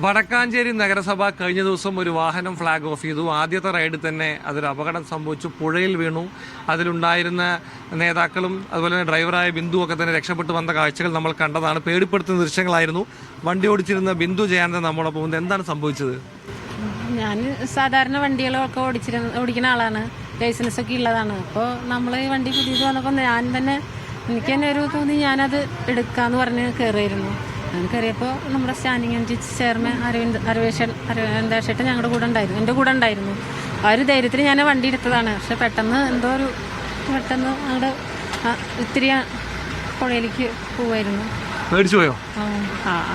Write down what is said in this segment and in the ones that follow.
വടക്കാഞ്ചേരി നഗരസഭ കഴിഞ്ഞ ദിവസം ഒരു വാഹനം ഫ്ലാഗ് ഓഫ് ചെയ്തു. ആദ്യത്തെ റൈഡിൽ തന്നെ അതൊരു അപകടം സംഭവിച്ചു, പുഴയിൽ വീണു. അതിലുണ്ടായിരുന്ന നേതാക്കളും അതുപോലെ തന്നെ ഡ്രൈവറായ ബിന്ദു ഒക്കെ തന്നെ രക്ഷപ്പെട്ടു വന്ന കാഴ്ചകൾ നമ്മൾ കണ്ടതാണ്. പേടിപ്പെടുത്തുന്ന ദൃശ്യങ്ങളായിരുന്നു. വണ്ടി ഓടിച്ചിരുന്ന ബിന്ദു ജയാനന്ദൻ നമ്മളൊപ്പം പോകുന്നത്. എന്താണ് സംഭവിച്ചത്? ഞാൻ സാധാരണ വണ്ടികളൊക്കെ ഓടിക്കുന്ന ആളാണ്, ലൈസൻസ് ഒക്കെ ഉള്ളതാണ്. അപ്പോൾ നമ്മൾ ഈ വണ്ടി പുതിയത് വന്നപ്പോൾ എനിക്ക് തന്നെ ഒരു തോന്നി, ഞാനത് എടുക്കാമെന്ന് പറഞ്ഞ് കയറിയിരുന്നു. ഞാൻ കയറിയപ്പോൾ നമ്മുടെ സ്റ്റാൻഡിംഗ് കമ്മിറ്റി ചെയർമാൻ അരവിന്ദേട്ടൻ ഞങ്ങളുടെ കൂടെ ഉണ്ടായിരുന്നു, എൻ്റെ കൂടെ ഉണ്ടായിരുന്നു. ആ ഒരു ധൈര്യത്തിൽ ഞാൻ വണ്ടി എടുത്തതാണ്. പക്ഷെ പെട്ടെന്ന് അങ്ങോട്ട് ഇത്തിരി പുഴയിലേക്ക് പോവായിരുന്നു. പേടിച്ചു പോയോ?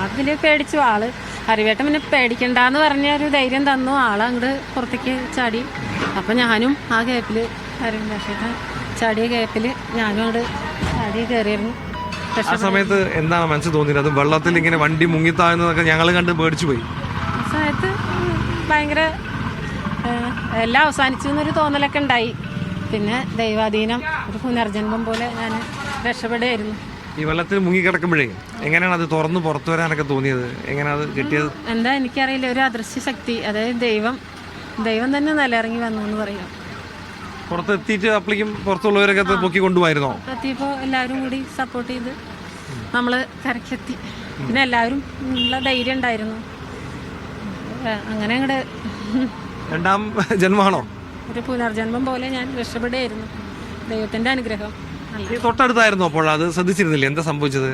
അതിൽ പേടിച്ചു ആള്. അറിവേട്ടൻ പിന്നെ പേടിക്കണ്ടെന്ന് പറഞ്ഞ ഒരു ധൈര്യം തന്നു. അങ്ങോട്ട് പുറത്തേക്ക് ചാടി. അപ്പം ഞാനും ആ ഗ്യാപ്പിൽ അരവിന്ദേട്ടൻ ചാടിയ ഗ്യാപ്പിൽ ഞാനും അങ്ങോട്ട് ചാടി കയറിയിരുന്നു. ആ സമയത്ത് എന്താണ് മനസ്സിൽ തോന്നിയത്? അത് വെള്ളത്തിൽ ഇങ്ങനെ വണ്ടി മുങ്ങിത്താകുന്നതൊക്കെ ഞങ്ങൾ കണ്ട് പേടിച്ചു പോയി. ആ സമയത്ത് ഭയങ്കര എല്ലാം അവസാനിച്ചു എന്നൊരു തോന്നലൊക്കെ ഉണ്ടായി. പിന്നെ ദൈവാധീനം, ഒരു പുനർജന്മം പോലെ ഞാൻ രക്ഷപ്പെടുകയായിരുന്നു. ഈ വെള്ളത്തിൽ മുങ്ങിക്കിടക്കുമ്പോഴേ എങ്ങനെയാണ് അത് തുറന്ന് പുറത്തു വരാനൊക്കെ തോന്നിയത്? എങ്ങനെയാണ് അത് കിട്ടിയത്? എന്താ എനിക്കറിയില്ല, ഒരു അദൃശ്യ ശക്തി, അതായത് ദൈവം തന്നെ നിലയിറങ്ങി വന്നു എന്ന് പറയാം. പുറത്തെത്തിയിട്ട് അപ്പോഴേക്കും പുറത്തുള്ളവരൊക്കെ പൊക്കി കൊണ്ടുപോയിരുന്നോ? എത്തിയപ്പോൾ എല്ലാവരും കൂടി സപ്പോർട്ട് ചെയ്ത് നമ്മൾ കരക്കെത്തി. പിന്നെ എല്ലാവരും ഉള്ള ധൈര്യം ഉണ്ടായിരുന്നു. അങ്ങനെ അങ്ങോട്ട് രണ്ടാം ജന്മമാണോ? ഒരു പുനർജന്മം പോലെ ഞാൻ രക്ഷപ്പെടുകയായിരുന്നു. ദൈവത്തിന്റെ അനുഗ്രഹം. തൊട്ടടുത്തായിരുന്നു അപ്പോൾ? അത് ശ്രദ്ധിച്ചിരുന്നില്ല എന്താ സംഭവിച്ചത്?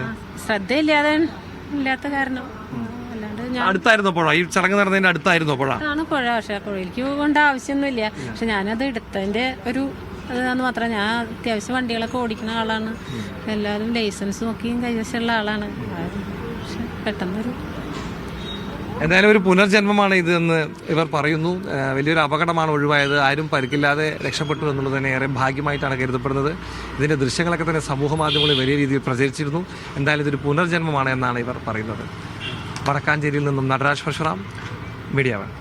ഇല്ലാത്ത കാരണം. അടുത്തായിരുന്നു പുഴ? ഈ ചടങ്ങ് നടന്നതിന്റെ അടുത്തായിരുന്നു പുഴ? ആണ് പുഴ. പക്ഷെ പുഴയിലേക്ക് പോകേണ്ട ആവശ്യമൊന്നുമില്ല. പക്ഷെ ഞാനത് എടുത്തതിന്റെ ഒരു അതെന്ന് മാത്രം. ഞാൻ അത്യാവശ്യം വണ്ടികളൊക്കെ ഓടിക്കുന്ന ആളാണ്, എല്ലാവരും ലൈസൻസ് നോക്കിയും കൈവശമുള്ള ആളാണ്. പക്ഷെ പെട്ടെന്നൊരു എന്തായാലും ഒരു പുനർജന്മമാണ് ഇത് എന്ന് ഇവർ പറയുന്നു. വലിയൊരു അപകടമാണ് ഒഴിവായത്. ആരും പരിക്കില്ലാതെ രക്ഷപ്പെട്ടു എന്നുള്ളത് തന്നെ ഏറെ ഭാഗ്യമായിട്ടാണ് കരുതപ്പെടുന്നത്. ഇതിന്റെ ദൃശ്യങ്ങളൊക്കെ തന്നെ സമൂഹ മാധ്യമങ്ങളിൽ വലിയ രീതിയിൽ പ്രചരിച്ചിരുന്നു. എന്തായാലും ഇതൊരു പുനർജന്മമാണ് എന്നാണ് ഇവർ പറയുന്നത്. വടക്കാഞ്ചേരിയിൽ നിന്നും നടരാജ് പരശുറാം, മീഡിയ 1.